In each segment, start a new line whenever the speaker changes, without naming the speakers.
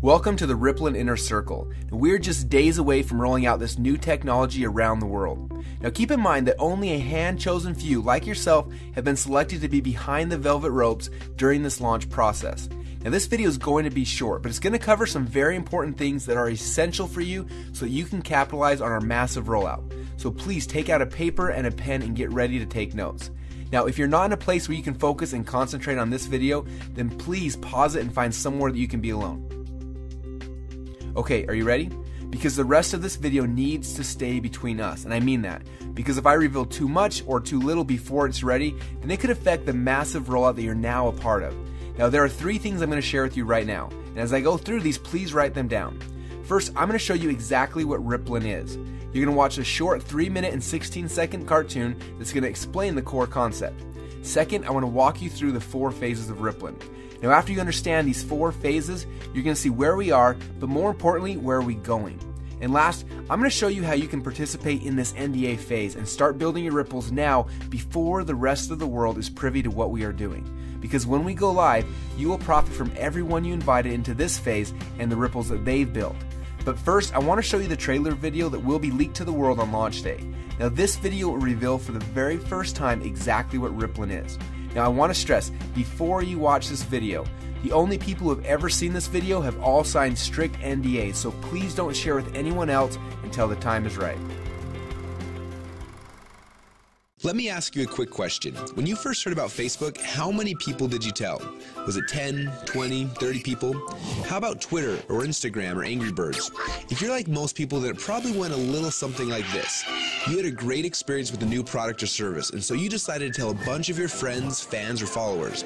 Welcome to the Ripplin Inner Circle. We're just days away from rolling out this new technology around the world. Now keep in mind that only a hand-chosen few like yourself have been selected to be behind the velvet ropes during this launch process. Now this video is going to be short, but it's going to cover some very important things that are essential for you so that you can capitalize on our massive rollout. So please take out a paper and a pen and get ready to take notes. Now, if you're not in a place where you can focus and concentrate on this video, then please pause it and find somewhere that you can be alone. Okay, are you ready? Because the rest of this video needs to stay between us, and I mean that. Because if I reveal too much or too little before it's ready, then it could affect the massive rollout that you're now a part of. Now, there are 3 things I'm going to share with you right now, and as I go through these, please write them down. First, I'm going to show you exactly what Ripplin is. You're going to watch a short 3-minute and 16-second cartoon that's going to explain the core concept. Second, I want to walk you through the 4 phases of Ripplin. Now after you understand these 4 phases, you're going to see where we are, but more importantly, where are we going. And last, I'm going to show you how you can participate in this NDA phase and start building your ripples now before the rest of the world is privy to what we are doing. Because when we go live, you will profit from everyone you invited into this phase and the ripples that they've built. But first, I want to show you the trailer video that will be leaked to the world on launch day. Now this video will reveal for the very first time exactly what Ripplin is. Now I want to stress, before you watch this video, the only people who have ever seen this video have all signed strict NDAs, so please don't share with anyone else until the time is right.
Let me ask you a quick question. When you first heard about Facebook, how many people did you tell? Was it 10, 20, 30 people? How about Twitter or Instagram or Angry Birds? If you're like most people, then it probably went a little something like this. You had a great experience with a new product or service, and so you decided to tell a bunch of your friends, fans, or followers.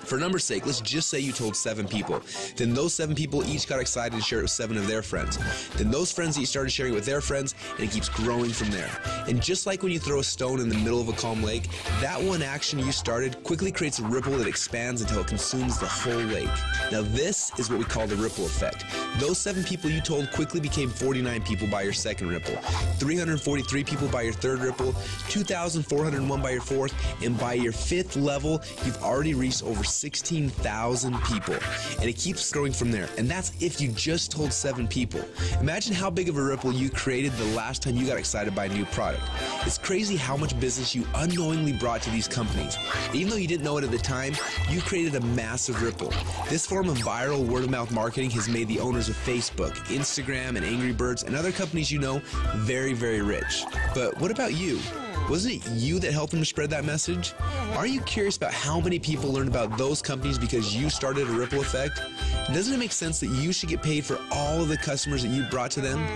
For numbers' sake, let's just say you told 7 people. Then those 7 people each got excited and shared it with 7 of their friends. Then those friends each started sharing it with their friends, and it keeps growing from there. And just like when you throw a stone in the middle of a calm lake, that one action you started quickly creates a ripple that expands until it consumes the whole lake. Now this is what we call the ripple effect. Those 7 people you told quickly became 49 people by your second ripple, 343 people by your third ripple, 2,401 by your fourth, and by your 5th level, you've already reached over 16,000 people, and it keeps growing from there. And that's if you just told 7 people. Imagine how big of a ripple you created the last time you got excited by a new product. It's crazy how much business you unknowingly brought to these companies. Even though you didn't know it at the time, you created a massive ripple. This form of viral word-of-mouth marketing has made the owners of Facebook, Instagram, and Angry Birds, and other companies you know very, very rich. But what about you? Wasn't it you that helped them to spread that message? Are you curious about how many people learned about those companies because you started a ripple effect? Doesn't it make sense that you should get paid for all of the customers that you brought to them?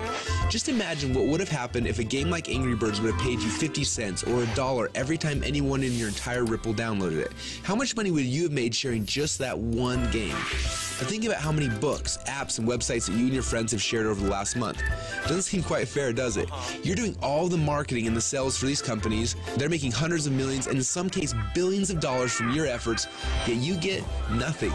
Just imagine what would have happened if a game like Angry Birds would have paid you 50 cents or $1 every time anyone in your entire ripple downloaded it. How much money would you have made sharing just that one game? Now think about how many books, apps, and websites that you and your friends have shared over the last month. Doesn't seem quite fair, does it? You're doing all the marketing and the sales for these companies. They're making hundreds of millions and in some cases billions of dollars from your efforts, yet you get nothing.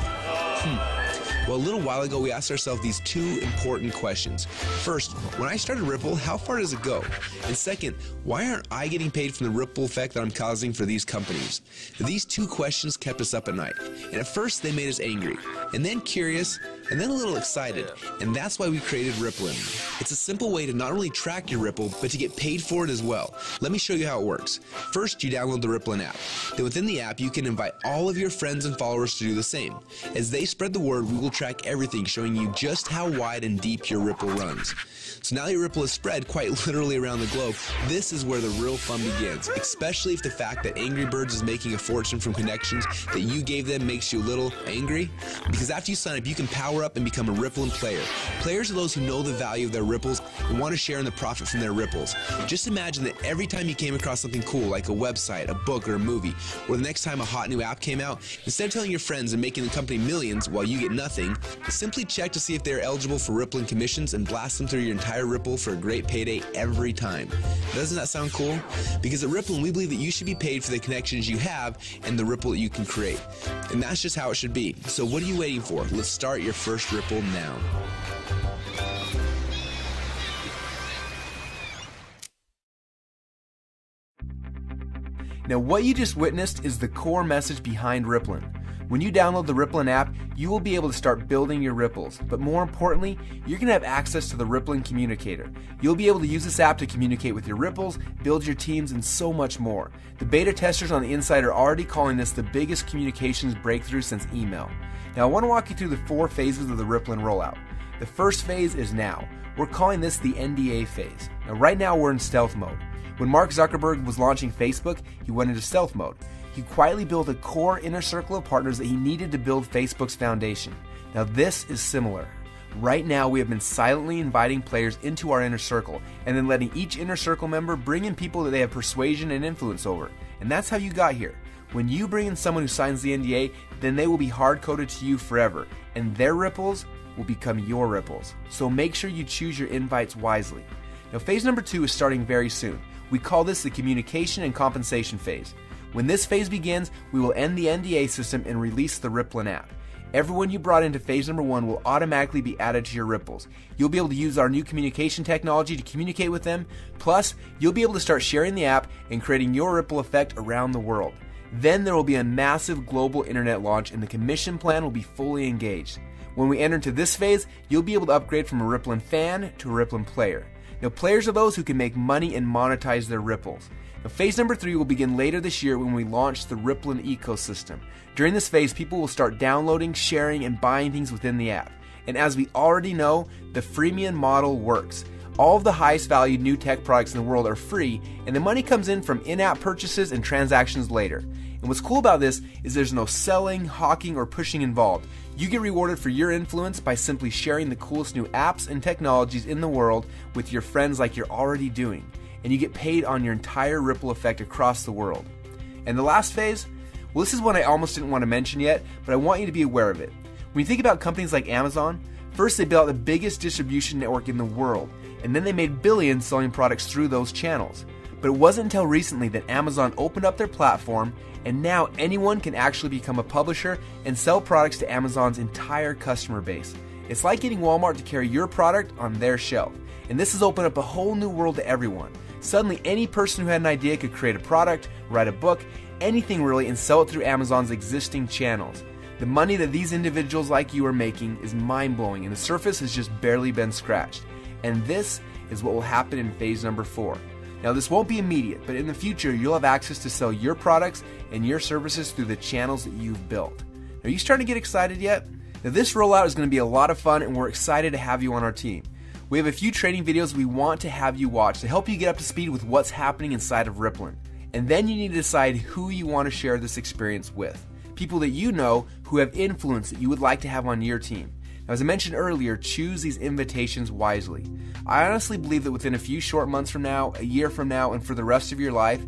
Well, a little while ago, we asked ourselves these 2 important questions. First, when I started Ripple, how far does it go? And second, why aren't I getting paid from the ripple effect that I'm causing for these companies? These 2 questions kept us up at night. And at first, they made us angry, and then curious, and then a little excited. And that's why we created Ripplin. It's a simple way to not only track your ripple, but to get paid for it as well. Let me show you how it works. First, you download the Ripplin app. Then within the app, you can invite all of your friends and followers to do the same. As they spread the word, we will track everything, showing you just how wide and deep your ripple runs. So now your ripple is spread quite literally around the globe. This is where the real fun begins, especially if the fact that Angry Birds is making a fortune from connections that you gave them makes you a little angry. Because after you sign up, you can power up and become a Ripplin player. Players are those who know the value of their ripples and want to share in the profit from their ripples. Just imagine that every time you came across something cool like a website, a book, or a movie, or the next time a hot new app came out, instead of telling your friends and making the company millions while you get nothing, simply check to see if they're eligible for Ripplin commissions and blast them through your entire ripple for a great payday every time. Doesn't that sound cool? Because at Ripplin, we believe that you should be paid for the connections you have and the ripple that you can create. And that's just how it should be. So what are you waiting for? Let's start your first ripple now.
Now what you just witnessed is the core message behind Ripplin. When you download the Ripplen app, you will be able to start building your ripples. But more importantly, you're going to have access to the Ripplen Communicator. You'll be able to use this app to communicate with your ripples, build your teams, and so much more. The beta testers on the inside are already calling this the biggest communications breakthrough since email. Now I want to walk you through the 4 phases of the Ripplen rollout. The first phase is now. We're calling this the NDA phase. Now right now we're in stealth mode. When Mark Zuckerberg was launching Facebook, he went into stealth mode. He quietly built a core inner circle of partners that he needed to build Facebook's foundation. Now this is similar. Right now we have been silently inviting players into our inner circle and then letting each inner circle member bring in people that they have persuasion and influence over. And that's how you got here. When you bring in someone who signs the NDA, then they will be hard-coded to you forever, and their ripples will become your ripples. So make sure you choose your invites wisely. Now phase number 2 is starting very soon. We call this the communication and compensation phase. When this phase begins, we will end the NDA system and release the Ripplen app. Everyone you brought into phase number 1 will automatically be added to your ripples. You'll be able to use our new communication technology to communicate with them. Plus, you'll be able to start sharing the app and creating your ripple effect around the world. Then there will be a massive global internet launch and the commission plan will be fully engaged. When we enter into this phase, you'll be able to upgrade from a Ripplen fan to a Ripplen player. Now, players are those who can make money and monetize their ripples. Now, phase number 3 will begin later this year when we launch the Ripplen ecosystem. During this phase, people will start downloading, sharing, and buying things within the app. And as we already know, the freemium model works. All of the highest valued new tech products in the world are free, and the money comes in from in-app purchases and transactions later. And what's cool about this is there's no selling, hawking, or pushing involved. You get rewarded for your influence by simply sharing the coolest new apps and technologies in the world with your friends like you're already doing. And you get paid on your entire ripple effect across the world. And the last phase? Well, this is one I almost didn't want to mention yet, but I want you to be aware of it. When you think about companies like Amazon, first they built out the biggest distribution network in the world, and then they made billions selling products through those channels. But it wasn't until recently that Amazon opened up their platform, and now anyone can actually become a publisher and sell products to Amazon's entire customer base. It's like getting Walmart to carry your product on their shelf. And this has opened up a whole new world to everyone. Suddenly, any person who had an idea could create a product, write a book, anything really, and sell it through Amazon's existing channels. The money that these individuals like you are making is mind-blowing, and the surface has just barely been scratched. And this is what will happen in phase number 4. Now, this won't be immediate, but in the future, you'll have access to sell your products and your services through the channels that you've built. Are you starting to get excited yet? Now, this rollout is going to be a lot of fun, and we're excited to have you on our team. We have a few training videos we want to have you watch to help you get up to speed with what's happening inside of Ripplen. And then you need to decide who you want to share this experience with. People that you know who have influence that you would like to have on your team. Now, as I mentioned earlier, choose these invitations wisely. I honestly believe that within a few short months from now, a year from now, and for the rest of your life,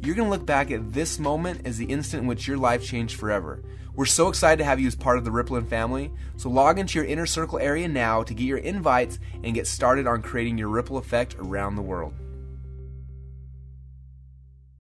you're going to look back at this moment as the instant in which your life changed forever. We're so excited to have you as part of the Ripplen family, so log into your inner circle area now to get your invites and get started on creating your ripple effect around the world.